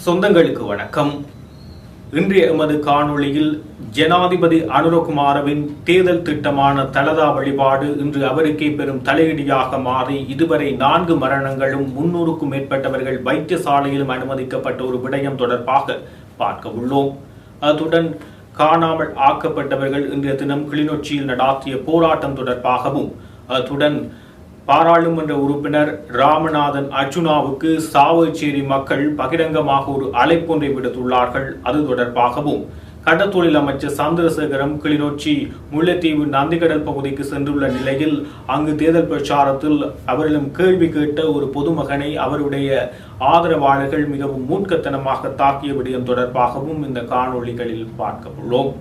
சொந்தங்களுக்கு வணக்கம். இன்றைய எமது காணொளியில் ஜனாதிபதி அனுரகுமாரவின் தேர்தல் திட்டமான தலதா வழிபாடு இன்று அவருக்கே பெரும் தலையீடியாக மாறி இதுவரை 4 மரணங்களும் 300க்கும் மேற்பட்டவர்கள் வைத்தியசாலையிலும் அனுமதிக்கப்பட்ட ஒரு விடயம் தொடர்பாக பார்க்க உள்ளோம். அத்துடன் காணாமல் ஆக்கப்பட்டவர்கள் இன்றைய தினம் கிளிநொச்சியில் நடாத்திய போராட்டம் தொடர்பாகவும், அத்துடன் பாராளுமன்ற உறுப்பினர் ராமநாதன் அர்ஜுனாவுக்கு சாவச்சேரி மக்கள் பகிரங்கமாக ஒரு அழைப்பொன்றை விடுத்துள்ளார்கள். அது தொடர்பாகவும், கடத்தொழில் அமைச்சர் சந்திரசேகரம் கிளிநொச்சி முல்லைத்தீவு நந்திக்கடல் பகுதிக்கு சென்றுள்ள நிலையில் அங்கு தேர்தல் பிரச்சாரத்தில் அவரிடம் கேள்வி கேட்ட ஒரு பொதுமகனை அவருடைய ஆதரவாளர்கள் மிகவும் மூர்க்கத்தனமாக தாக்கிய விடயம் தொடர்பாகவும் இந்த காணொளிகளில் பார்க்க உள்ளோம்.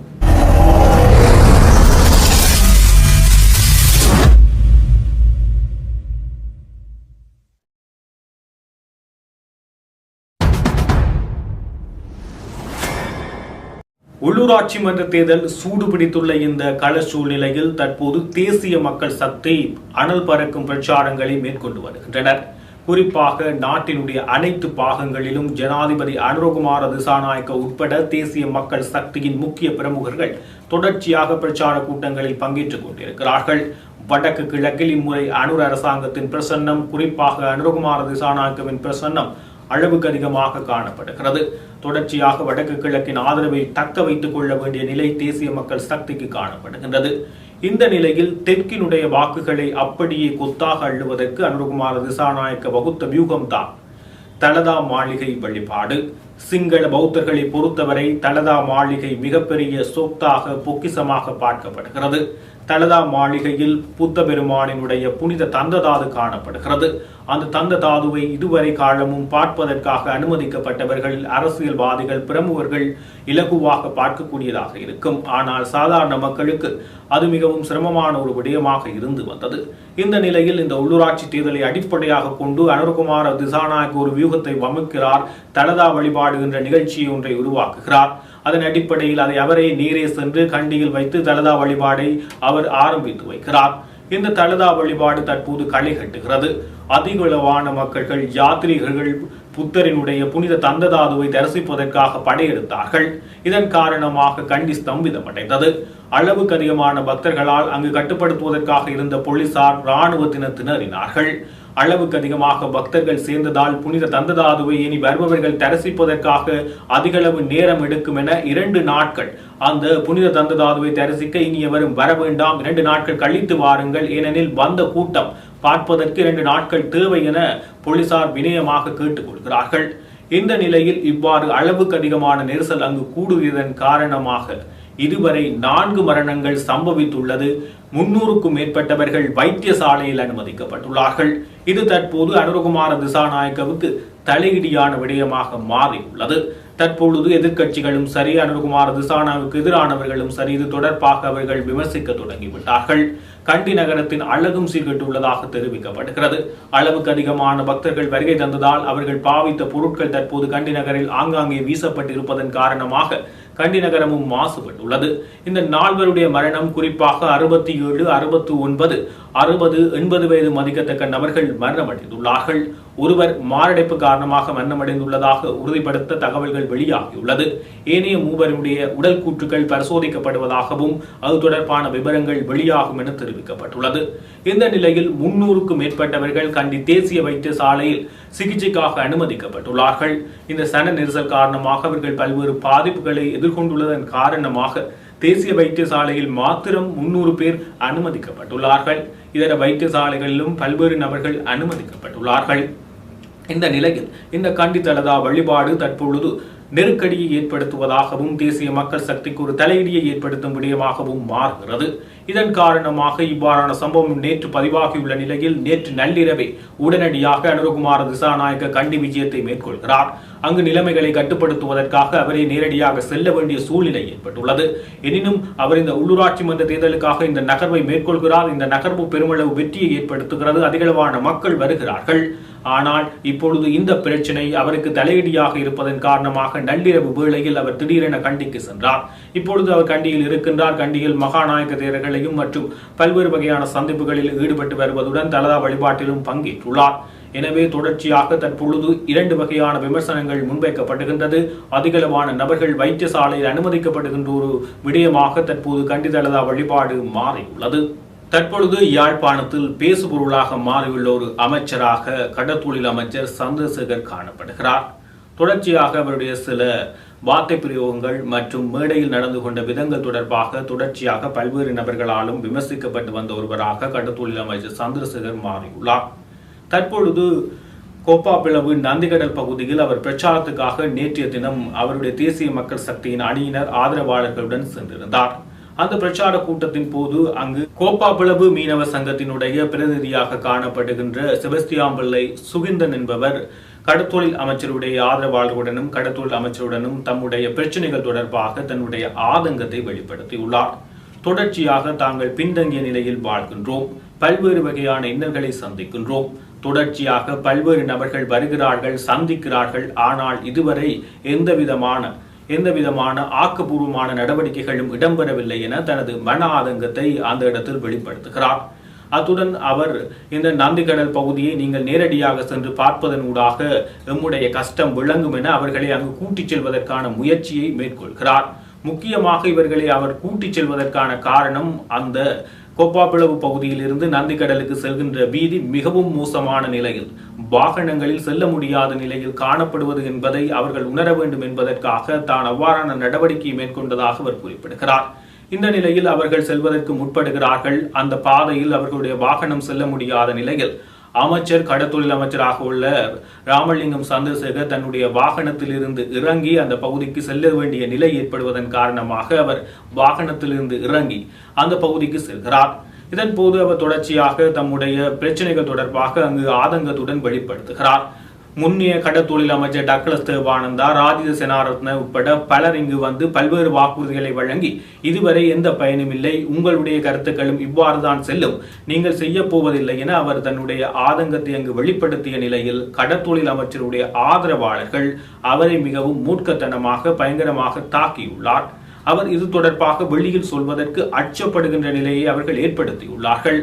உள்ளூராட்சி மன்ற தேர்தல் சூடுபிடித்துள்ள இந்த கள சூழ்நிலையில் தற்போது தேசிய மக்கள் சக்தி அனல் பறக்கும் பிரச்சாரங்களை மேற்கொண்டு வருகின்றனர். குறிப்பாக நாட்டினுடைய அனைத்து பாகங்களிலும் ஜனாதிபதி அனுரகுமார திசாநாயக்க உட்பட தேசிய மக்கள் சக்தியின் முக்கிய பிரமுகர்கள் தொடர்ச்சியாக பிரச்சார கூட்டங்களில் பங்கேற்றுக் கொண்டிருக்கிறார்கள். வடக்கு கிழக்கில் இம்முறை அனுர் அரசாங்கத்தின் பிரசன்னம், குறிப்பாக அனுரகுமார திசாநாயக்கவின் பிரசன்னம் அளவுக்கு அதிகமாக காணப்படுகிறது. தொடர்ச்சியாக வடக்கு கிழக்கின் ஆதரவை தக்க வைத்துக் கொள்ள வேண்டிய நிலை தேசிய மக்கள் சக்திக்கு காணப்படுகின்றது. இந்த நிலையில் தெற்கினுடைய வாக்குகளை அப்படியே கொத்தாக அள்ளுவதற்கு அனுரகுமார திசாநாயக்க வகுத்த வியூகம்தான் தலதா மாளிகை வழிபாடு. சிங்கள பௌத்தர்களை பொறுத்தவரை தலதா மாளிகை மிகப்பெரிய சொத்தாக பொக்கிசமாக பார்க்கப்படுகிறது. தலதா மாளிகையில் புத்த பெருமானினுடைய புனித தந்ததாது காணப்படுகிறது. அந்த தந்த தாதுவை இதுவரை காலமும் பார்ப்பதற்காக அனுமதிக்கப்பட்டவர்கள் அரசியல்வாதிகள், பிரமுகர்கள் இலகுவாக பார்க்கக்கூடியதாக இருக்கும். ஆனால் சாதாரண மக்களுக்கு அது மிகவும் சிரமமான ஒரு விடயமாக இருந்து வந்தது. இந்த நிலையில் இந்த உள்ளூராட்சி தேர்தலை அடிப்படையாக கொண்டு அனுரகுமார திசாநாயக்க ஒரு வியூகத்தை வகுக்கிறார். தலதா வழிபாடு என்ற நிகழ்ச்சியை ஒன்றை உருவாக்குகிறார். அதன் அடிப்படையில் அதை அவரே நேரே சென்று கண்டியில் வைத்து தலதா வழிபாடை அவர் ஆரம்பித்து வைக்கிறார். இந்த தலதா வழிபாடு தற்போது களை கட்டுகிறது. அதிகளவான மக்கள், யாத்ரீகர்கள் புத்தரினுடைய புனித தந்ததாதுவை தரிசிப்பதற்காக படையெடுத்தார்கள். இதன் காரணமாக கண்டி ஸ்தம்பிதமடைந்தது. அளவுக்கு அதிகமான பக்தர்களால் அங்கு கட்டுப்படுத்துவதற்காக இருந்த போலீசார் இராணுவத்தினர் திணறினார்கள். அளவுக்கு அதிகமாக பக்தர்கள் சேர்ந்ததால் புனித தந்ததாதுவை இனி வருபவர்கள் தரிசிப்பதற்காக அதிகளவு நேரம் எடுக்கும் என 2 நாட்கள் அந்த புனித தந்ததாதுவை தரிசிக்க இனி எவரும் வர வேண்டாம், 2 நாட்கள் கழித்து வாருங்கள், ஏனெனில் வந்த கூட்டம் பார்ப்பதற்கு 2 நாட்கள் தேவை என போலீசார் வினயமாக கேட்டுக் கொள்கிறார்கள். இந்த நிலையில் இவ்வாறு அளவுக்கு அதிகமான நெரிசல் அங்கு கூடுவதன் காரணமாக இதுவரை 4 மரணங்கள் சம்பவித்துள்ளது. 300க்கும் மேற்பட்டவர்கள் வைத்தியசாலையில் அனுமதிக்கப்பட்டுள்ளார்கள். இது தற்போது அனுரகுமார திசாநாயக்கவுக்கு தலையிடியான விடயமாக மாறியுள்ளது. தற்பொழுது எதிர்க்கட்சிகளும் சரி, அனுரகுமார திசாநாயக்கு எதிரானவர்களும் சரி, இது தொடர்பாக அவர்கள் விமர்சிக்க தொடங்கிவிட்டார்கள். கண்டி நகரத்தின் அழகும் சீர்கெட்டுள்ளதாக தெரிவிக்கப்படுகிறது. அளவுக்கு அதிகமான பக்தர்கள் வருகை தந்ததால் அவர்கள் பாவித்த பொருட்கள் தற்போது கண்டி நகரில் ஆங்காங்கே வீசப்பட்டிருப்பதன் காரணமாக கண்டி நகரமும் மாசுபட்டுள்ளது. இந்த 4 மரணம், குறிப்பாக 67, 69, 60, 80 வயது மதிக்கத்தக்க நபர்கள் மரணமடைந்துள்ளார்கள். ஒருவர் மாரடைப்பு காரணமாக மரணமடைந்துள்ளதாக உறுதிப்படுத்த தகவல்கள் வெளியாகியுள்ளது. ஏனைய 3 உடல் கூற்றுகள் பரிசோதிக்கப்படுவதாகவும் அது தொடர்பான விவரங்கள் வெளியாகும் என தெரிவிக்கப்பட்டுள்ளது. இந்த நிலையில் 300க்கும் மேற்பட்டவர்கள் கண்டி தேசிய வைத்தியசாலையில் சிகிச்சைக்காக அனுமதிக்கப்பட்டுள்ளார்கள். இந்த சன நெரிசல் காரணமாக அவர்கள் பல்வேறு பாதிப்புகளை எதிர்கொண்டுள்ளதன் காரணமாக தேசிய வைத்தியசாலையில் மாத்திரம் 300 பேர் அனுமதிக்கப்பட்டுள்ளார்கள். இதர வைத்தியசாலைகளிலும் பல்வேறு நபர்கள் அனுமதிக்கப்பட்டுள்ளார்கள். இந்த நிலையில் இந்த கண்டி தலதா வழிபாடு தற்பொழுது நெருக்கடியை ஏற்படுத்துவதாகவும் தேசிய மக்கள் சக்திக்கு ஒரு தலையீடியை ஏற்படுத்தும் விடயமாகவும் மாறுகிறது. இதன் காரணமாக இவ்வாறான சம்பவம் நேற்று பதிவாகியுள்ள நிலையில் நேற்று நள்ளிரவே உடனடியாக அனுரகுமார திசாநாயக்க கண்டி விஜயத்தை மேற்கொள்கிறார். அங்கு நிலைமைகளை கட்டுப்படுத்துவதற்காக அவரே நேரடியாக செல்ல வேண்டிய சூழ்நிலை ஏற்பட்டுள்ளது. எனினும் அவர் இந்த உள்ளூராட்சி மன்ற தேர்தலுக்காக இந்த நகர்வை மேற்கொள்கிறார். இந்த நகர்வு பெருமளவு வெற்றியை ஏற்படுத்துகிறது. அதிகளவான மக்கள் வருகிறார்கள். ஆனால் இப்பொழுது இந்த பிரச்சனை அவருக்கு தலையீடியாக இருப்பதன் காரணமாக நள்ளிரவு வேளையில் அவர் திடீரென கண்டிக்கு சென்றார். இப்பொழுது அவர் கண்டியில் இருக்கின்றார். கண்டியில் மகாநாயக்க தேரர்களையும் மற்றும் பல்வேறு வகையான சந்திப்புகளில் ஈடுபட்டு வருவதுடன் தலதா வழிபாட்டிலும் பங்கேற்றுள்ளார். எனவே தொடர்ச்சியாக தற்பொழுது 2 வகையான விமர்சனங்கள் முன்வைக்கப்படுகின்றது. அதிகளவான நபர்கள் வைத்தியசாலையில் அனுமதிக்கப்படுகின்ற ஒரு விடயமாக தற்போது கண்டிதலதா வழிபாடு மாறியுள்ளது. தற்பொழுது யாழ்ப்பாணத்தில் பேசுபொருளாக மாறியுள்ள ஒரு அமைச்சராக கடத்தொழில் அமைச்சர் சந்திரசேகர் காணப்படுகிறார். தொடர்ச்சியாக அவருடைய சில வார்த்தை பிரயோகங்கள் மற்றும் மேடையில் நடந்து கொண்ட விதங்கள் தொடர்பாக தொடர்ச்சியாக பல்வேறு நபர்களாலும் விமர்சிக்கப்பட்டு வந்த ஒருவராக கடத்தொழில் அமைச்சர் சந்திரசேகர் மாறியுள்ளார். தற்பொழுது கோப்பாபிளவு நந்திகடல் பகுதியில் அவர் பிரச்சாரத்துக்காக நேற்றைய தினம் அவருடைய தேசிய மக்கள் சக்தியின் அணியினர் ஆதரவாளர்களுடன் சென்றிருந்தார். அந்த பிரச்சார கூட்டத்தின் போது அங்கு கோப்பாபிளவு மீனவ சங்கத்தினுடைய பிரதிநிதியாக காணப்படுகின்ற செபஸ்தியான் பிள்ளை சுகிந்தன் என்பவர் கடத்தொழில் அமைச்சருடைய ஆதரவாளர்களுடனும் கடத்தொழில் அமைச்சருடனும் தம்முடைய பிரச்சனைகள் தொடர்பாக தன்னுடைய ஆதங்கத்தை வெளிப்படுத்தியுள்ளார். தொடர்ச்சியாக தாங்கள் பின்தங்கிய நிலையில் வாழ்கின்றோம், பல்வேறு வகையான இன்னல்களை சந்திக்கின்றோம், தொடர்ச்சியாக பல்வேறு நபர்கள் வருகிறார்கள், சந்திக்கிறார்கள், ஆனால் இதுவரை எந்தவிதமான ஆக்கப்பூர்வமான நடவடிக்கைகளும் இடம்பெறவில்லை என தனது மன ஆதங்கத்தை அந்த இடத்தில் வெளிப்படுத்துகிறார். அத்துடன் அவர் இந்த நந்திக்கடல் பகுதியை நீங்கள் நேரடியாக சென்று பார்ப்பதன் ஊடாக எம்முடைய கஷ்டம் விளங்கும் என அவர்களை அங்கு கூட்டிச் செல்வதற்கான முயற்சியை மேற்கொள்கிறார். முக்கியமாக இவர்களை அவர் கூட்டிச் செல்வதற்கான காரணம் அந்த கோப்பாபிளவு பகுதியில் இருந்து நந்திக்கடலுக்கு செல்கின்ற வீதி மிகவும் மோசமான நிலையில் வாகனங்களில் செல்ல முடியாத நிலையில் காணப்படுவது என்பதை அவர்கள் உணர வேண்டும் என்பதற்காக தான் அவ்வாறான நடவடிக்கையை மேற்கொண்டதாக அவர் குறிப்பிடுகிறார். இந்த நிலையில் அவர்கள் செல்வதற்கு முற்படுகிறார்கள். அந்த பாதையில் அவர்களுடைய வாகனம் செல்ல முடியாத நிலையில் அமைச்சர் கடத்தொழில் அமைச்சராக உள்ள ராமலிங்கம் சந்திரசேகர் தன்னுடைய வாகனத்தில் இருந்து இறங்கி அந்த பகுதிக்கு செல்ல வேண்டிய நிலை ஏற்படுவதன் காரணமாக அவர் வாகனத்திலிருந்து இறங்கி அந்த பகுதிக்கு செல்கிறார். இதன் போது அவர் தொடர்ச்சியாக தம்முடைய பிரச்சனைகள் தொடர்பாக அங்கு ஆதங்கத்துடன் வெளிப்படுத்துகிறார். முன்னிய கடத்தொழில் அமைச்சர் டக்ளஸ் தேவானந்தா, ராஜித செனாரத்ன உட்பட பலர் இங்கு வந்து பல்வேறு வாக்குறுதிகளை வழங்கி இதுவரை எந்த பயனும் இல்லை, உங்களுடைய கருத்துக்களும் இவ்வாறுதான் செல்லும், நீங்கள் செய்ய போவதில்லை என அவர் தன்னுடைய ஆதங்கத்தை அங்கு வெளிப்படுத்திய நிலையில் கடத்தொழில் அமைச்சருடைய ஆதரவாளர்கள் அவரை மிகவும் மூர்க்கத்தனமாக பயங்கரமாக தாக்கியுள்ளார். அவர் இது தொடர்பாக வெளியில் சொல்வதற்கு அச்சப்படுகின்ற நிலையை அவர்கள் ஏற்படுத்தியுள்ளார்கள்.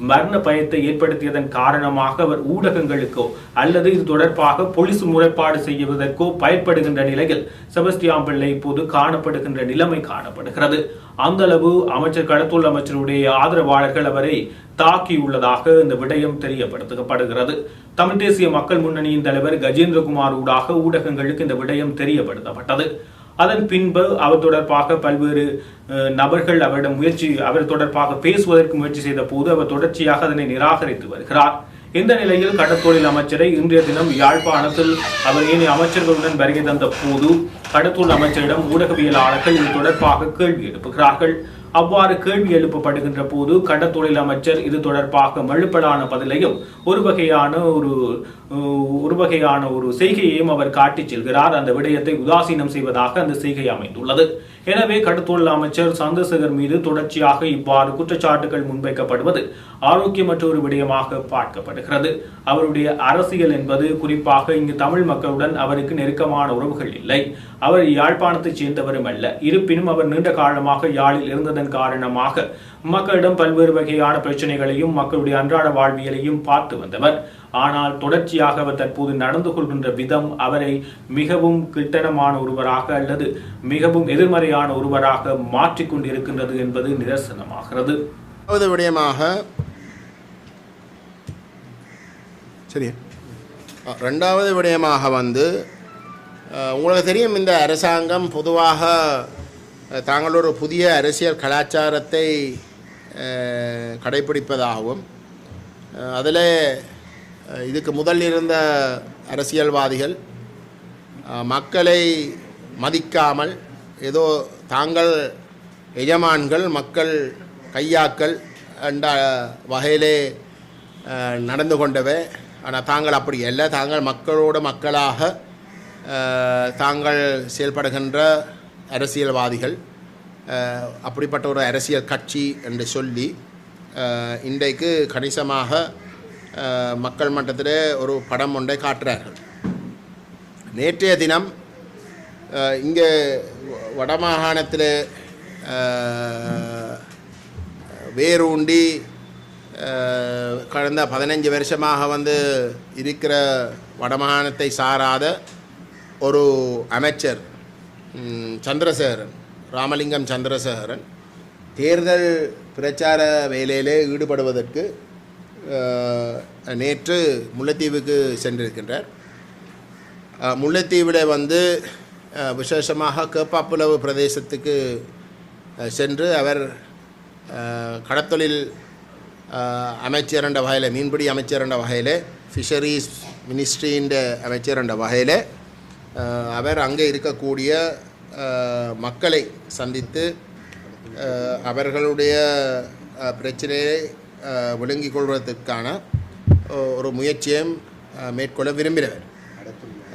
மரண பயத்தை ஏற்படுத்தியதன் காரணமாக அவர் ஊடகங்களுக்கோ அல்லது இது தொடர்பாக போலீஸ் முறைப்பாடு செய்வதற்கோ பயன்படுகின்ற நிலையில் செபஸ்தியான் பிள்ளை இப்போது காணப்படுகின்ற நிலைமை காணப்படுகிறது. அந்த அளவு அமைச்சர் கடத்தொழில் அமைச்சருடைய ஆதரவாளர்கள் அவரை தாக்கியுள்ளதாக இந்த விடயம் தெரியப்படுத்தப்படுகிறது. தமிழ் தேசிய மக்கள் முன்னணியின் தலைவர் கஜேந்திரகுமார் ஊடகங்களுக்கு இந்த விடயம் தெரியப்படுத்தப்பட்டது. அதன் பின்பு அவர் தொடர்பாக பல்வேறு நபர்கள் அவர் தொடர்பாக பேசுவதற்கு முயற்சி செய்த போது அவர் தொடர்ச்சியாக அதனை நிராகரித்து வருகிறார். இந்த நிலையில் கடத்தொழில் அமைச்சரை இன்றைய தினம் யாழ்ப்பாணத்தில் அவர் ஏனைய அமைச்சர்களுடன் வருகை தந்த போது கடத்தொழில் அமைச்சரிடம் ஊடகவியலாளர்கள் இது தொடர்பாக கேள்வி எழுப்புகிறார்கள். அவ்வாறு கேள்வி எழுப்பப்படுகின்ற போது கடத்தொழில் அமைச்சர் இது தொடர்பாக மழுப்பலான பதிலையும் ஒரு வகையான ஒரு செய்கையையும் அவர் காட்டிச் செல்கிறார். அந்த விடயத்தை உதாசீனம் செய்வதாக அந்த செய்கை அமைந்துள்ளது. எனவே கடத்தொழில் அமைச்சர் சந்திரசேகர் மீது தொடர்ச்சியாக இவ்வாறு குற்றச்சாட்டுகள் முன்வைக்கப்படுவது ஆரோக்கியமற்ற ஒரு விடயமாக பார்க்கப்படுகிறது. அவருடைய அரசியல் என்பது குறிப்பாக இங்கு தமிழ் மக்களுடன் அவருக்கு நெருக்கமான உறவுகள் இல்லை. அவர் யாழ்ப்பாணத்தைச் சேர்ந்தவரும் அல்ல. இருப்பினும் அவர் நீண்ட காலமாக யாழில் இருந்ததன் காரணமாக மக்களிடம் பல்வேறு வகையான பிரச்சனைகளையும் மக்களுடைய அன்றாட வாழ்வியலையும் பார்த்து வந்தவர். ஆனால் தொடர்ச்சியாக அவர் தற்போது நடந்து கொள்கின்ற விதம் அவரை மிகவும் கிட்டனமான ஒருவராக அல்லது மிகவும் எதிர்மறையான ஒருவராக மாற்றிக்கொண்டிருக்கின்றது என்பது நிதர்சனமாகிறது. ரெண்டாவது விடயமாக உங்களுக்கு தெரியும், இந்த அரசாங்கம் பொதுவாக தாங்கள் ஒரு புதிய அரசியல் கலாச்சாரத்தை கடைபிடிப்பதாகவும் அதில் இதுக்கு முதல் இருந்த அரசியல்வாதிகள் மக்களை மதிக்காமல் ஏதோ தாங்கள் எஜமான்கள் மக்கள் கையாக்கள் என்ற வகையிலே நடந்து கொண்டவை. ஆனால் தாங்கள் அப்படி அல்ல, தாங்கள் மக்களோட மக்களாக தாங்கள் செயல்படுகின்ற அரசியல்வாதிகள். அப்படிப்பட்ட ஒரு அரசியல் கட்சி என்று சொல்லி இன்றைக்கு கணிசமாக மக்கள் மட்டத்தில் ஒரு படம் ஒன்றை காட்டுறார்கள். நேற்றைய தினம் இங்கே வடமாகாணத்தில் வேரூண்டி கடந்த 15 வருஷமாக வந்து இருக்கிற வடமாகாணத்தை சாராத ஒரு அமைச்சர் சந்திரசேகரன், ராமலிங்கம் சந்திரசேகரன் தேர்தல் பிரச்சார வேலையிலே ஈடுபடுவதற்கு நேற்று முல்லைத்தீவுக்கு சென்றிருக்கின்றார். முல்லைத்தீவில் வந்து விசேஷமாக கேப்பாப்புலவு பிரதேசத்துக்கு சென்று அவர் கடத்தொழில் அமைச்சர் என்ற வகையில், மீன்பிடி அமைச்சர் என்ற வகையில், ஃபிஷரிஸ் மினிஸ்ட்ரியின் அமைச்சர் என்ற வகையில் அவர் அங்கே இருக்கக்கூடிய மக்களை சந்தித்து அவர்களுடைய பிரச்சனையை விளங்கிக் கொள்வதற்கான ஒரு முயற்சியும் மேற்கொள்ள விரும்பினவர்.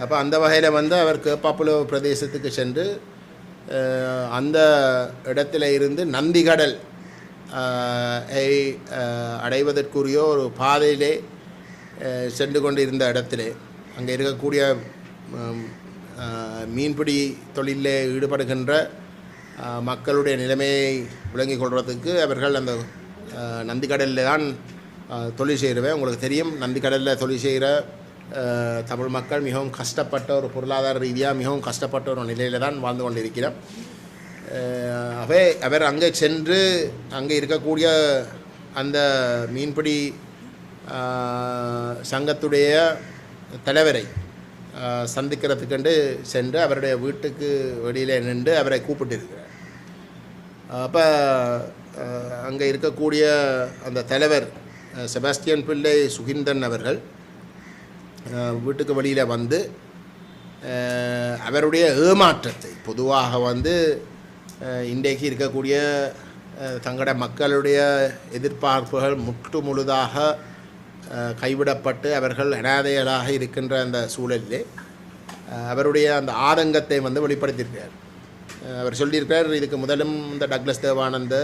அப்போ அந்த வகையில் வந்து அவர் கேப்பாப்புலவு பிரதேசத்துக்கு சென்று அந்த இடத்துல இருந்து நந்திகடல் அடைவதற்குரிய ஒரு பாதையிலே சென்று கொண்டு இருந்த இடத்திலே அங்கே இருக்கக்கூடிய மீன்பிடி தொழிலில் ஈடுபடுகின்ற மக்களுடைய நிலைமையை விளங்கிக் கொள்வதற்கு அவர்கள் அந்த நந்திக்கடலில் தான் தொழில் செய்கிறவை. உங்களுக்கு தெரியும், நந்திக்கடலில் தொழில் செய்கிற தமிழ் மக்கள் மிகவும் கஷ்டப்பட்ட ஒரு பொருளாதார ரீதியாக மிகவும் கஷ்டப்பட்ட ஒரு நிலையில் தான் வாழ்ந்து கொண்டிருக்கிறோம். அவர் அங்கே சென்று அங்கே இருக்கக்கூடிய அந்த மீன்பிடி சங்கத்துடைய தலைவரை சந்திக்கிறதுக்கென்று சென்று அவருடைய வீட்டுக்கு வெளியில் நின்று அவரை கூப்பிட்டிருக்கிறார். அப்போ அங்கே இருக்கக்கூடிய அந்த தலைவர் செபாஸ்டியன் பிள்ளை சுகிந்தன் அவர்கள் வீட்டுக்கு வெளியில் வந்து அவருடைய ஏமாற்றத்தை, பொதுவாக வந்து இன்றைக்கு இருக்கக்கூடிய தங்களோட மக்களுடைய எதிர்பார்ப்புகள் முற்று முழுதாக கைவிடப்பட்டு அவர்கள் அனாதைகளாக இருக்கின்ற அந்த சூழலிலே அவருடைய அந்த ஆதங்கத்தை வந்து வெளிப்படுத்தியிருக்கிறார். அவர் சொல்லியிருக்கார், இதுக்கு முதலும் இந்த டக்ளஸ் தேவானந்த,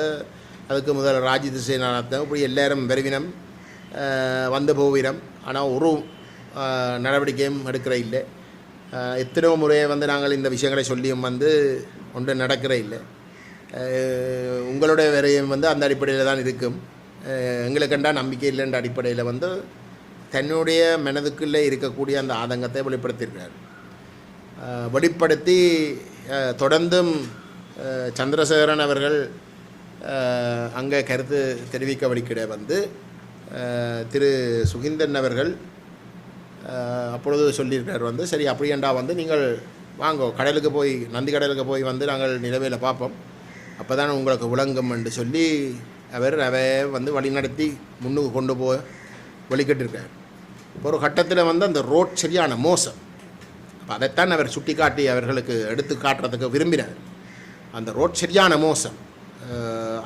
அதுக்கு முதல் ராஜித் சேனானந்தம், இப்படி எல்லாரும் விரைவினம் வந்து போவினம், ஆனால் ஒரு நடவடிக்கையும் எடுக்கிற இல்லை. எத்தனையோ முறையை வந்து நாங்கள் இந்த விஷயங்களை சொல்லியும் வந்து ஒன்று நடக்கிற இல்லை. உங்களுடைய விரையும் வந்து அந்த அடிப்படையில் தான் இருக்கும். எங்களுக்கெண்டா நம்பிக்கை இல்லைன்ற அடிப்படையில் வந்து தன்னுடைய மனதுக்குள்ளே இருக்கக்கூடிய அந்த ஆதங்கத்தை வெளிப்படுத்தியிருக்கிறார். வெளிப்படுத்தி தொடர்ந்தும் சந்திரசேகரன் அவர்கள் அங்கே கருத்து தெரிவிக்க வழிக்கிட வந்து திரு சுகிந்தன் அவர்கள் அப்பொழுது சொல்லியிருக்கார் வந்து, சரி அப்படியேண்டா வந்து நீங்கள் வாங்கோ கடலுக்கு போய், நந்தி கடலுக்கு போய் வந்து நாங்கள் நிலவையில் பார்ப்போம், அப்போ தான் உங்களுக்கு விளங்கும் என்று சொல்லி அவர் வந்து வழிநடத்தி முன்னுக்கு கொண்டு போய் வழிகட்டிருக்கார். ஒரு கட்டத்தில் வந்து அந்த ரோட் சரியான மோசம். அப்போ அதைத்தான் அவர் சுட்டி காட்டி அவர்களுக்கு எடுத்து காட்டுறதுக்கு விரும்பினார். அந்த ரோட் சரியான மோசம்,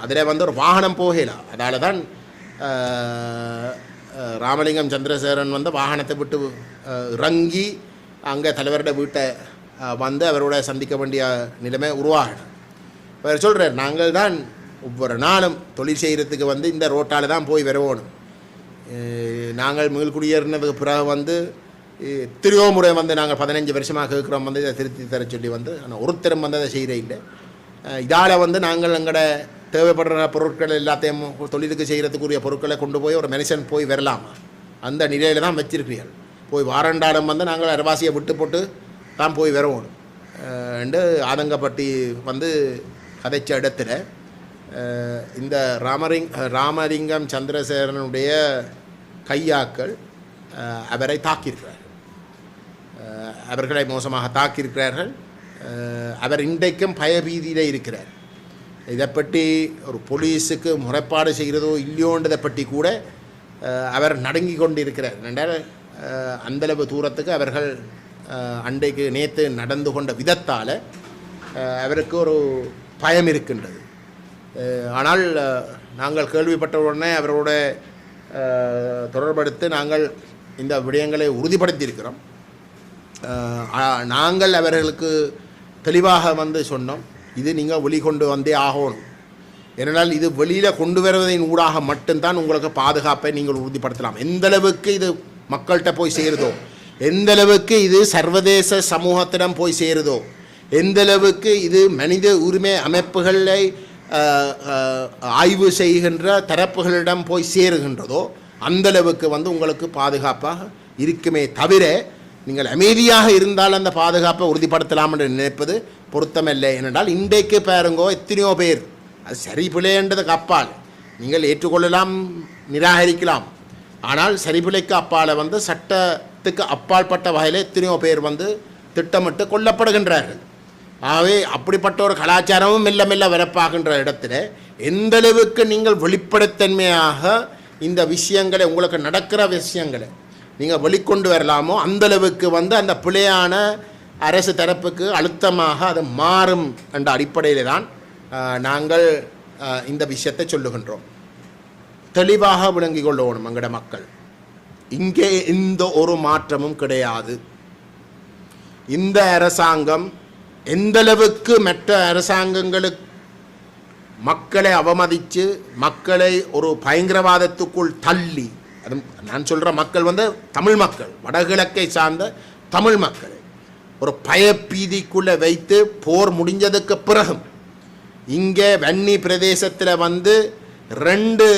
அதில் வந்து ஒரு வாகனம் போகலாம். அதால் தான் ராமலிங்கம் சந்திரசேகரன் வந்து வாகனத்தை விட்டு இறங்கி அங்கே தலைவரோட வீட்டை வந்து அவரோட சந்திக்க வேண்டிய நிலைமை உருவாகணும். அவர் சொல்கிறார், நாங்கள் தான் ஒவ்வொரு நாளும் தொழில் செய்கிறதுக்கு வந்து இந்த ரோட்டால் தான் போய் வரவோணும். நாங்கள் மீள்குடியேறினதுக்கு பிறகு வந்து எத்தனையோ முறை வந்து நாங்கள் 15 வருஷமாக கேட்குறோம் வந்து இதை திருத்தி தர சொல்லி வந்து, ஆனால் ஒருத்தரும் வந்து அதை செய்கிற இல்லை. இதால் வந்து நாங்கள் எங்களோட தேவைப்படுற பொருட்கள் எல்லாத்தையும் தொழிலுக்கு செய்கிறதுக்குரிய பொருட்களை கொண்டு போய் ஒரு மனுஷன் போய் வரலாமா, அந்த நிலையில் தான் வச்சிருக்கிறீர்கள். போய் வாரண்டாடம் வந்து நாங்கள் அரவாசியை விட்டு போட்டு தான் போய் வரணும் என்று ஆதங்கப்பட்டி வந்து கதைச்ச இடத்துல இந்த ராமலிங்கம் சந்திரசேகரனுடைய கையாக்கள் அவரை தாக்கியிருக்கிறார்கள். அவர்களை மோசமாக தாக்கியிருக்கிறார்கள். அவர் இன்றைக்கும் பயபீதியில் இருக்கிறார். இதை பற்றி ஒரு போலீஸுக்கு முறைப்பாடு செய்கிறதோ இல்லையோன்றதை பற்றி கூட அவர் நடுங்கி கொண்டு இருக்கிறார். என்றால் அந்தளவு தூரத்துக்கு அவர்கள் அன்றைக்கு நேற்று நடந்து கொண்ட விதத்தால் அவருக்கு ஒரு பயம் இருக்கின்றது. ஆனால் நாங்கள் கேள்விப்பட்ட உடனே அவரோட தொடர்படுத்தி நாங்கள் இந்த விடயங்களை உறுதிப்படுத்தியிருக்கிறோம். நாங்கள் அவர்களுக்கு தெளிவாக வந்து சொன்னோம், இது நீங்கள் வெளிக்கொண்டு வந்தே ஆகணும். ஏனென்றால் இது வெளியில் கொண்டு வருவதின் ஊடாக மட்டும்தான் உங்களுக்கு பாதுகாப்பை நீங்கள் உறுதிப்படுத்தலாம். எந்தளவுக்கு இது மக்கள்கிட்ட போய் சேருதோ, எந்தளவுக்கு இது சர்வதேச சமூகத்திடம் போய் சேருதோ, எந்தளவுக்கு இது மனித உரிமை அமைப்புகளை ஆய்வு செய்கின்ற தரப்புகளிடம் போய் சேருகின்றதோ அந்தளவுக்கு வந்து உங்களுக்கு பாதுகாப்பாக இருக்குமே தவிர நீங்கள் அமைதியாக இருந்தால் அந்த பாதுகாப்பை உறுதிப்படுத்தலாம் என்று நினைப்பது பொருத்தமில்லை. ஏனென்றால் இன்றைக்கு பாருங்கோ எத்தனையோ பேர் அது சரி பிழைன்றதுக்கு அப்பால் நீங்கள் ஏற்றுக்கொள்ளலாம், நிராகரிக்கலாம். ஆனால் சரிபிழைக்கு அப்பால் வந்து சட்டத்துக்கு அப்பாற்பட்ட வகையில் எத்தனையோ பேர் வந்து திட்டமிட்டு கொல்லப்படுகின்றார்கள். ஆகவே அப்படிப்பட்ட ஒரு கலாச்சாரமும் மெல்ல மெல்ல வரப்பாகின்ற இடத்துல எந்தளவுக்கு நீங்கள் வெளிப்படைத்தன்மையாக இந்த விஷயங்களை, உங்களுக்கு நடக்கிற விஷயங்களை நீங்கள் வெளிக்கொண்டு வரலாமோ அந்தளவுக்கு வந்து அந்த பிழையான அரசு தரப்புக்கு அழுத்தமாக அது மாறும் என்ற அடிப்படையில் தான் நாங்கள் இந்த விஷயத்தை சொல்லுகின்றோம். தெளிவாக விளங்கிக் கொள்ளணும் எங்கட மக்கள். இங்கே எந்த ஒரு மாற்றமும் கிடையாது. இந்த அரசாங்கம் எந்தளவுக்கு மற்ற அரசாங்கங்களுக்கு மக்களை அவமதித்து மக்களை ஒரு பயங்கரவாதத்துக்குள் தள்ளி, அது நான் சொல்கிற மக்கள் வந்து தமிழ் மக்கள், வடகிழக்கை சார்ந்த தமிழ் மக்களை ஒரு பயப்பீதிக்குள்ளே வைத்து போர் முடிஞ்சதுக்கு பிறகும் இங்கே வன்னி பிரதேசத்தில் வந்து 2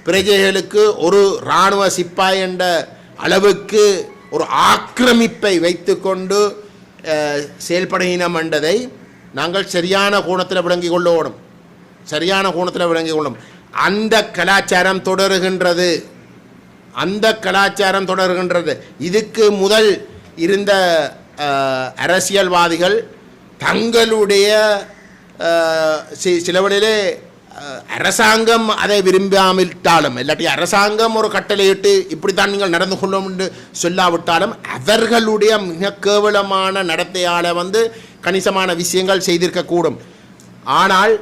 பிரஜைகளுக்கு ஒரு இராணுவ சிப்பாய் என்ற அளவுக்கு ஒரு ஆக்கிரமிப்பை வைத்து கொண்டு செயல்படுகினம் என்றதை நாங்கள் சரியான கோணத்தில் விளங்கி கொள்ளணும். சரியான கோணத்தில் விளங்கி கொள்ளும். அந்த கலாச்சாரம் தொடருகின்றது. அந்த கலாச்சாரம் தொடர்கின்றது. இதுக்கு முதல் இருந்த அரசியல்வாதிகள் தங்களுடைய சிலவழிலே அரசாங்கம் அதை விரும்பாமட்டாலும், இல்லாட்டி அரசாங்கம் ஒரு கட்டளையிட்டு இப்படித்தான் நீங்கள் நடந்து கொள்ளும் என்று சொல்லாவிட்டாலும் அவர்களுடைய மிக கேவலமான நடத்தையால் வந்து கணிசமான விஷயங்கள் செய்திருக்கக்கூடும். ஆனால்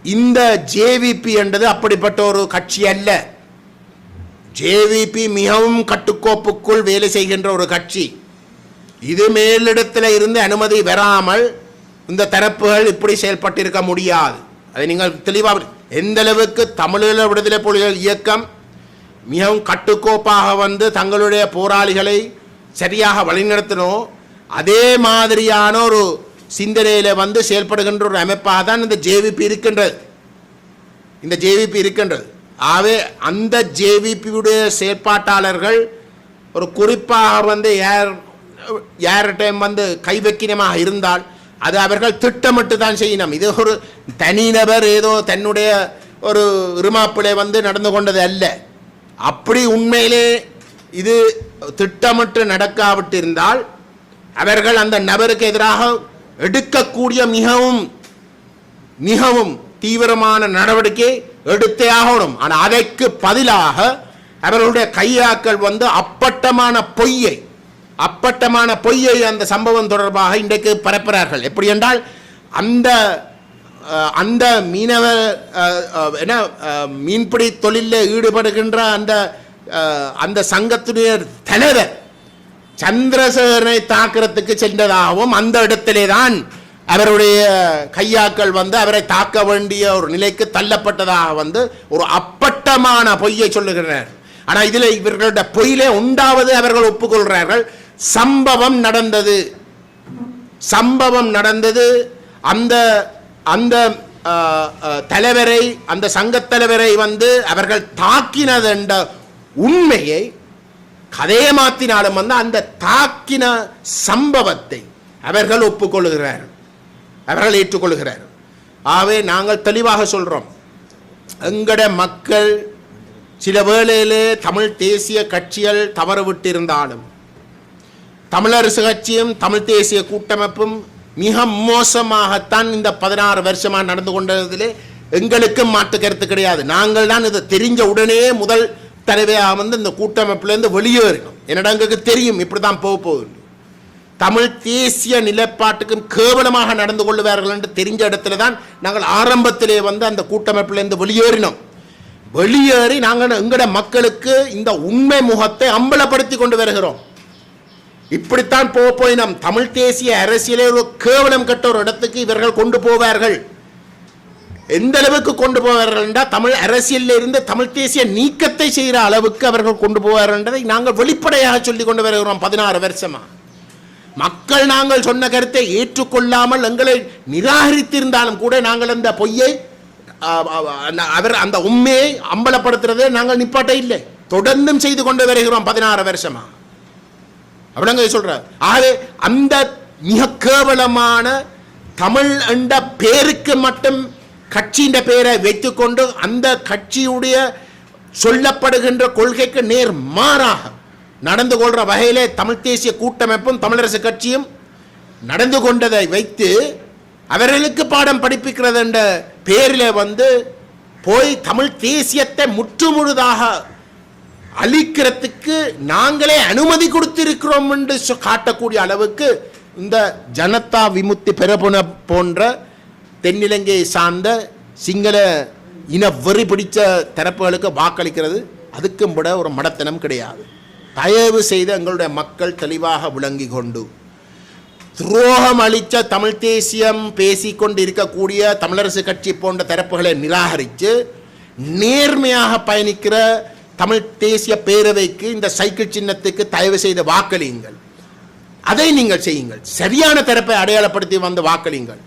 இந்த ஜேவிபி என்றது அப்படிப்பட்ட ஒரு கட்சி அல்ல. ஜேவிபி மிகவும் கட்டுக்கோப்புக்குள் வேலை செய்கின்ற ஒரு கட்சி. இது மேலிடத்தில் இருந்து அனுமதி வராமல் இந்த தரப்புகள் இப்படி செயல்பட்டிருக்க முடியாது. அதை நீங்கள் தெளிவாக எந்த அளவுக்கு தமிழீழ விடுதலை புலிகள் இயக்கம் மிகவும் கட்டுக்கோப்பாக வந்து தங்களுடைய போராளிகளை சரியாக வழிநடத்தணும், அதே மாதிரியான ஒரு சிந்தனையில் வந்து செயல்படுகின்ற ஒரு அமைப்பாக தான் இந்த ஜேவிபி இருக்கின்றது. இந்த ஜேவிபி இருக்கின்றது. ஆகவே அந்த ஜேவிபியுடைய செயற்பாட்டாளர்கள் ஒரு குறிப்பாக வந்து யார்கிட்டையும் வந்து கைவக்கினமாக இருந்தால் அது அவர்கள் திட்டமிட்டு தான் செய்யணும். இது ஒரு தனிநபர் ஏதோ தன்னுடைய ஒரு இருமாப்பிளை வந்து நடந்து கொண்டது அல்ல. அப்படி உண்மையிலே இது திட்டமிட்டு நடக்காவிட்டிருந்தால் அவர்கள் அந்த நபருக்கு எதிராக எடுக்கக்கூடிய மிகவும் மிகவும் தீவிரமான நடவடிக்கை எடுத்தே ஆகணும். ஆனால் அதற்கு பதிலாக அவர்களுடைய கையாக்கள் வந்து அப்பட்டமான பொய்யை அந்த சம்பவம் தொடர்பாக இன்றைக்கு பரப்புகிறார்கள். எப்படி என்றால் அந்த மீனவ மீன்பிடி தொழிலில் ஈடுபடுகின்ற அந்த சங்கத்துடைய தலைவர் சந்திரசேகரனை தாக்குறதுக்கு சென்றதாகவும் அந்த இடத்திலே தான் அவருடைய கையாக்கள் வந்து அவரை தாக்க வேண்டிய ஒரு நிலைக்கு தள்ளப்பட்டதாக வந்து ஒரு அப்பட்டமான பொய்யை சொல்லுகிறார். ஆனால் இதில் இவர்களுடைய பொய்யிலே உண்டாவது அவர்கள் ஒப்புக்கொள்கிறார்கள். சம்பவம் நடந்தது. அந்த தலைவரை, அந்த சங்கத் தலைவரை வந்து அவர்கள் தாக்கினது என்ற உண்மையை கதையை மாற்றினாலும் வந்து அந்த தாக்கின சம்பவத்தை அவர்கள் ஒப்புக்கொள்கிறார்கள், அவர்கள் ஏற்றுக்கொள்கிறார்கள். ஆகவே நாங்கள் தெளிவாக சொல்கிறோம், எங்கட மக்கள் சில வேளையிலே தமிழ் தேசிய கட்சிகள் தவறு விட்டிருந்தாலும் தமிழரசு கட்சியும் தமிழ் தேசிய கூட்டமைப்பும் மிக மோசமாகத்தான் இந்த 16 வருஷமாக நடந்து கொண்டதிலே எங்களுக்கு மாற்று கருத்து கிடையாது. நாங்கள் தான் இதை தெரிஞ்ச உடனே முதல் தலைவையாக வந்து இந்த கூட்டமைப்பிலேருந்து வெளியேறினோம். என்னடா எங்களுக்கு தெரியும் இப்படி தான் போகுது, தமிழ் தேசிய நிலைப்பாட்டுக்கும் கேவலமாக நடந்து கொள்ளுவார்கள் என்று தெரிஞ்ச இடத்துல தான் நாங்கள் ஆரம்பத்திலே வந்து அந்த கூட்டமைப்பிலேருந்து வெளியேறினோம். வெளியேறி நாங்கள் எங்களோட மக்களுக்கு இந்த உண்மை முகத்தை அம்பலப்படுத்தி கொண்டு வருகிறோம். இப்படித்தான் போய் நம் தமிழ் தேசிய அரசியலே ஒரு கேவலம் கட்ட ஒரு இடத்துக்கு இவர்கள் கொண்டு போவார்கள். எந்த அளவுக்கு கொண்டு போவார்கள் என்றால் தமிழ் அரசியலில் இருந்து தமிழ் தேசிய நீக்கத்தை செய்கிற அளவுக்கு அவர்கள் கொண்டு போவார்கள் என்றதை நாங்கள் வெளிப்படையாக சொல்லிக் கொண்டு வருகிறோம். 16 வருஷமா மக்கள் நாங்கள் சொன்ன கருத்தை ஏற்றுக்கொள்ளாமல் எங்களை நிராகரித்திருந்தாலும் கூட நாங்கள் அந்த பொய்யை அவர் அந்த உண்மையை அம்பலப்படுத்துறதே நாங்கள் நிப்பாட்ட இல்லை, தொடர்ந்தும் செய்து கொண்டு வருகிறோம் 16 வருஷமா. அப்படிங்க சொல்றார். ஆகவே அந்த மிக கேவலமான தமிழ் என்ற பேருக்கு மட்டும் கட்சியின் பெயரை வைத்துக்கொண்டு அந்த கட்சியுடைய சொல்லப்படுகின்ற கொள்கைக்கு நேர் மாறாக நடந்து கொள்ற வகையிலே தமிழ் தேசிய கூட்டமைப்பும் தமிழரசு கட்சியும் நடந்து கொண்டதை வைத்து அவர்களுக்கு பாடம் படிப்பிக்கிறது என்ற பேரில் போய் தமிழ் தேசியத்தை முற்றுமுழுதாக அழிக்கிறதுக்கு நாங்களே அனுமதி கொடுத்திருக்கிறோம் என்று காட்டக்கூடிய அளவுக்கு இந்த ஜனதா விமுக்தி பெரமுன போன்ற தென்னிலங்கையை சார்ந்த சிங்கள இன வெறி பிடிச்ச தரப்புகளுக்கு வாக்களிக்கிறது அதுக்கும் விட ஒரு மடத்தனம் கிடையாது. தயவு செய்து எங்களுடைய மக்கள் தெளிவாக விளங்கி கொண்டு துரோகம் அளித்த தமிழ் தேசியம் பேசிக்கொண்டு இருக்கக்கூடிய தமிழரசு கட்சி போன்ற தரப்புகளை நிராகரித்து நேர்மையாக பயணிக்கிற தமிழ் தேசிய பேரவைக்கு இந்த சைக்கிள் சின்னத்துக்கு தயவு செய்து வாக்களியுங்கள். அதை நீங்கள் செய்யுங்கள். சரியான தரப்பை அடையாளப்படுத்தி வந்து வாக்களியுங்கள்.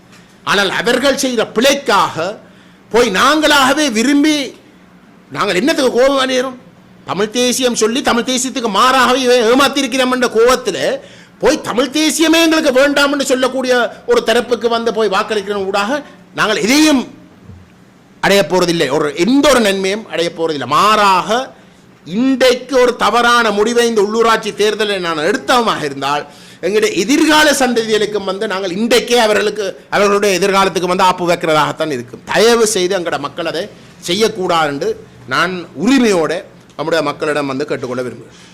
ஆனால் அவர்கள் செய்கிற பிழைக்காக போய் நாங்களாகவே விரும்பி நாங்கள் என்னத்துக்கு கோபம் அடைகிறோம்? தமிழ் தேசியம் சொல்லி தமிழ் தேசியத்துக்கு மாறாகவே ஏமாத்திருக்கிறோம் என்ற கோபத்தில் போய் தமிழ் தேசியமே எங்களுக்கு வேண்டாம் என்று சொல்லக்கூடிய ஒரு தரப்புக்கு போய் வாக்களிக்கிற ஊடாக நாங்கள் எதையும் அடைய போறதில்லை, எந்த ஒரு நன்மையும் அடைய போறதில்லை. மாறாக இன்றைக்கு ஒரு தவறான முடிவை இந்த உள்ளூராட்சி தேர்தலில் நான் எடுத்தவமாக இருந்தால் எங்களுடைய எதிர்கால சந்ததிகளுக்கும் நாங்கள் இன்றைக்கே அவர்களுடைய எதிர்காலத்துக்கு ஆப்பு வைக்கிறதாகத்தான் இருக்கும். தயவு செய்து எங்களோட மக்கள் அதை செய்யக்கூடாது என்று நான் உரிமையோட நம்முடைய மக்களிடம் கேட்டுக்கொள்ள விரும்புகிறேன்.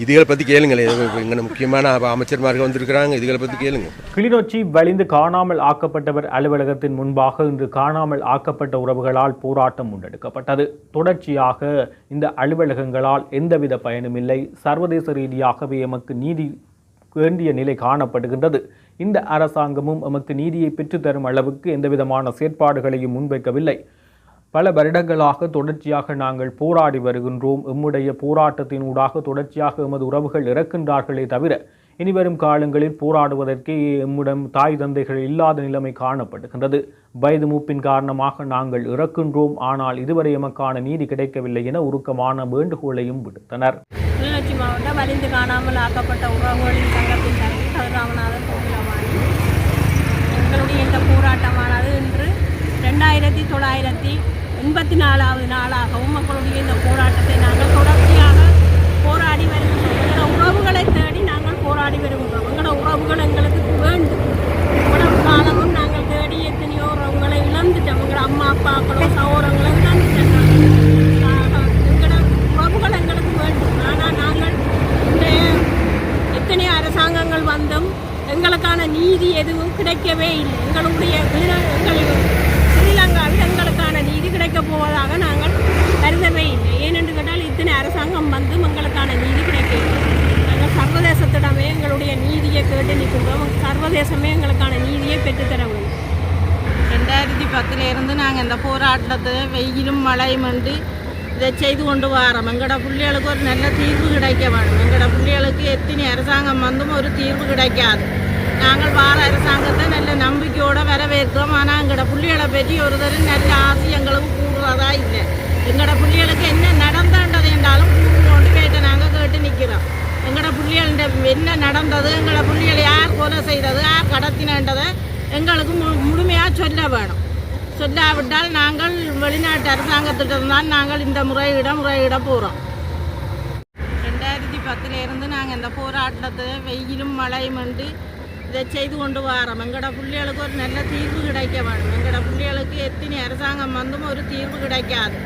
இதுகளை பற்றி கேளுங்களேன். இங்கே முக்கியமான அமைச்சர்மார்கள் வந்திருக்கிறாங்க, இதுகளை பற்றி கேளுங்க. கிளிநொச்சி வலிந்து காணாமல் ஆக்கப்பட்டவர் அலுவலகத்தின் முன்பாக இன்று காணாமல் ஆக்கப்பட்ட உறவுகளால் போராட்டம் முன்னெடுக்கப்பட்டது. தொடர்ச்சியாக இந்த அலுவலகங்களால் எந்தவித பயனும் இல்லை, சர்வதேச ரீதியாகவே எமக்கு நீதி வேண்டிய நிலை காணப்படுகின்றது. இந்த அரசாங்கமும் எமக்கு நீதியை பெற்றுத்தரும் அளவுக்கு எந்தவிதமான செயற்பாடுகளையும் முன்வைக்கவில்லை. பல வருடங்களாக தொடர்ச்சியாக நாங்கள் போராடி வருகின்றோம். எம்முடைய போராட்டத்தினூடாக தொடர்ச்சியாக எமது உறவுகள் இறக்கின்றார்களே தவிர இனிவரும் காலங்களில் போராடுவதற்கே எம்முடன் தாய் தந்தைகள் இல்லாத நிலைமை காணப்படுகின்றது. வயது மூப்பின் காரணமாக நாங்கள் இறக்கின்றோம், ஆனால் இதுவரை எமக்கான நீதி கிடைக்கவில்லை என உருக்கமான வேண்டுகோளையும் விடுத்தனர். கிளிநொச்சி மாவட்டம் வலிந்து காணாமல் ஆக்கப்பட்ட உறவுகளின் சங்கத்தின் தலைவர் கதிராமநாதன் கோகிலவாணி. எங்களுடைய இந்த போராட்டமானது இன்று 2984வது நாளாகவும் மக்களுடைய இந்த போராட்டத்தை நாங்கள் தொடர்ச்சியாக போராடி வருகின்றோம். எங்களோட உறவுகளை தேடி நாங்கள் போராடி வருகின்றோம். எங்களோட உறவுகள் எங்களுக்கு வேண்டும். இவ்வளவு காலமும் நாங்கள் தேடி எத்தனையோ உறவுகளை இழந்துட்டோம். எங்களோட அம்மா அப்பாக்களோ சகோதரங்களோ இழந்துட்டோம். எங்களோட உறவுகள் எங்களுக்கு வேண்டும். ஆனால் நாங்கள் இன்றைய எத்தனை அரசாங்கங்கள் வந்தும் எங்களுக்கான நீதி எதுவும் கிடைக்கவே இல்லை. எங்களுடைய ஸ்ரீலங்காவில் எங்களுக்கான நீதி கிடைக்கப் போவதாக நாங்கள் கருதவே இல்லை. ஏனென்று கேட்டால் இத்தனை அரசாங்கம் வந்தும் எங்களுக்கான நீதி கிடைக்கவில்லை. நாங்கள் சர்வதேசத்திடமே எங்களுடைய நீதியை கேட்டு நிற்கின்றோம். சர்வதேசமே எங்களுக்கான நீதியை பெற்றுத்தர வேண்டும். 2010 நாங்கள் இந்த போராட்டத்தை வெயிலும் மழையும் இதை செய்து கொண்டு வரோம். எங்களோட பிள்ளைகளுக்கு ஒரு நல்ல தீர்வு கிடைக்க வேணும். எங்களோட பிள்ளைகளுக்கு எத்தனை அரசாங்கம் வந்தும் ஒரு தீர்வு கிடைக்காது. நாங்கள் வார அரசாங்கத்தை நல்ல நம்பிக்கையோடு வரவேற்கிறோம். ஆனால் எங்களோட பிள்ளைகளை பற்றி ஒரு தரம் நல்ல ஆசை எங்களுக்கு கூடுறதா இல்லை. எங்களோட பிள்ளைகளுக்கு என்ன நடந்தது என்றாலும் கொண்டு கேட்டு நாங்கள் கேட்டு நிற்கிறோம். எங்களோட பிள்ளைகள்ட என்ன நடந்தது, எங்களோட பிள்ளைகளை யார் கொலை செய்தது, யார் கடத்தினன்றதை எங்களுக்கு முழுமையாக சொல்ல வேணும். சொல்லாவிட்டால் நாங்கள் வெளிநாட்டு அரசாங்கத்திட்டம் தான் நாங்கள் இந்த முறையிட போகிறோம். 2010 நாங்கள் இந்த போராட்டத்தை வெயிலும் மழையும் இதை செய்து கொண்டு வரோம். எங்களோட பிள்ளைகளுக்கு ஒரு நல்ல தீர்வு கிடைக்க வேணும். எங்களோட பிள்ளைகளுக்கு எத்தனை அரசாங்கம் வந்தும் ஒரு தீர்வு கிடைக்காது.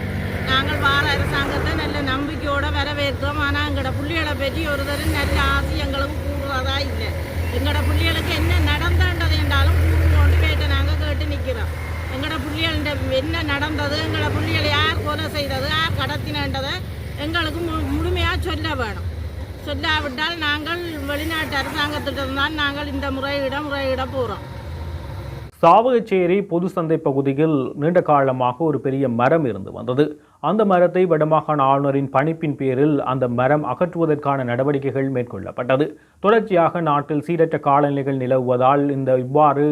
நாங்கள் வார அரசாங்கத்தை நல்ல நம்பிக்கையோடு வரவேற்கிறோம். ஆனால் எங்களோட பிள்ளைகளை பற்றி ஒரு தரம் நல்ல ஆசை எங்களுக்கு கூடுறதா இல்லை. எங்களோட பிள்ளைகளுக்கு என்ன நடந்தது என்றாலும் கொண்டு கேட்டு நாங்கள் கேட்டு நிற்கிறோம். எங்களோட பிள்ளைகள்ட என்ன நடந்தது, எங்களோட பிள்ளைகளை யார் கொலை செய்தது, யார் கடத்தினன்றதை எங்களுக்கு முழுமையாக சொல்ல வேணும். சொல்லாவிட்டால் நாங்கள் வெளிநாட்டு அரசாங்கத்திட்டம் தான் நாங்கள் இந்த முறையிட போகிறோம். சாவகச்சேரி பொது சந்தை பகுதியில் நீண்ட காலமாக ஒரு பெரிய மரம் இருந்து வந்தது. அந்த மரத்தை வடமாகாண ஆளுநரின் பணிப்பின் பேரில் அந்த மரம் அகற்றுவதற்கான நடவடிக்கைகள் மேற்கொள்ளப்பட்டது. தொடர்ச்சியாக நாட்டில் சீரற்ற காலநிலைகள் நிலவுவதால் இவ்வாறு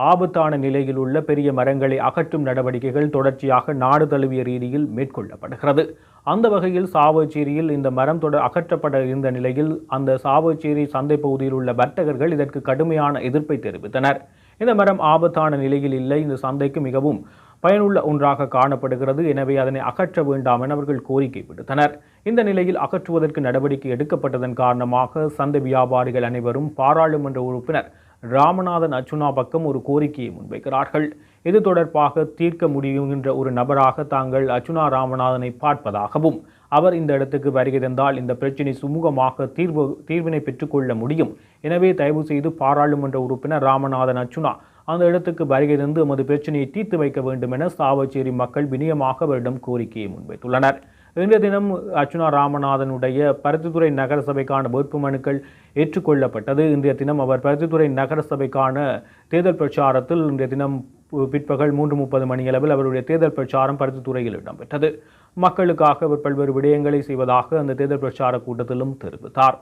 ஆபத்தான நிலையில் உள்ள பெரிய மரங்களை அகற்றும் நடவடிக்கைகள் தொடர்ச்சியாக நாடு தழுவிய ரீதியில் மேற்கொள்ளப்படுகிறது. அந்த வகையில் சாவகச்சேரியில் இந்த மரம் அகற்றப்பட இருந்த நிலையில் அந்த சாவகச்சேரி சந்தை பகுதியில் உள்ள வர்த்தகர்கள் இதற்கு கடுமையான எதிர்ப்பை தெரிவித்தனர். இந்த மரம் ஆபத்தான நிலையில் இல்லை, இந்த சந்தைக்கு மிகவும் பயனுள்ள ஒன்றாக காணப்படுகிறது, எனவே அதனை அகற்ற வேண்டாம் என அவர்கள் கோரிக்கை விடுத்தனர். இந்த நிலையில் அகற்றுவதற்கு நடவடிக்கை எடுக்கப்பட்டதன் காரணமாக சந்தை வியாபாரிகள் அனைவரும் பாராளுமன்ற உறுப்பினர் ராமநாதன் அச்சுனா பக்கம் ஒரு கோரிக்கையை முன்வைக்கிறார்கள். இது தொடர்பாக தீர்க்க முடியுகின்ற ஒரு நபராக தாங்கள் அச்சுனா ராமநாதனை பார்ப்பதாகவும், அவர் இந்த இடத்துக்கு வருகை தந்தால் இந்த பிரச்சினை சுமூகமாக தீர்வினை பெற்றுக்கொள்ள முடியும், எனவே தயவு செய்து பாராளுமன்ற உறுப்பினர் ராமநாதன் அச்சுனா அந்த இடத்துக்கு வருகை தந்து எமது பிரச்சினையை தீர்த்து வைக்க வேண்டும் என சாவகச்சேரி மக்கள் வினயமாக அவரிடம் கோரிக்கையை முன்வைத்துள்ளனர். இன்றைய தினம் அச்சுனா ராமநாதனுடைய பருத்தித்துறை நகர சபைக்கான வேட்புமனுக்கள் ஏற்றுக்கொள்ளப்பட்டது. இன்றைய தினம் அவர் பருத்தித்துறை நகர சபைக்கான தேர்தல் பிரச்சாரத்தில் இன்றைய தினம் பிற்பகல் 3:30 மணியளவில் அவருடைய தேர்தல் பிரச்சாரம் பருத்தித்துறையில் இடம்பெற்றது. மக்களுக்காக அவர் பல்வேறு விடயங்களை செய்வதாக அந்த தேர்தல் பிரச்சார கூட்டத்திலும் தெரிவித்தார்.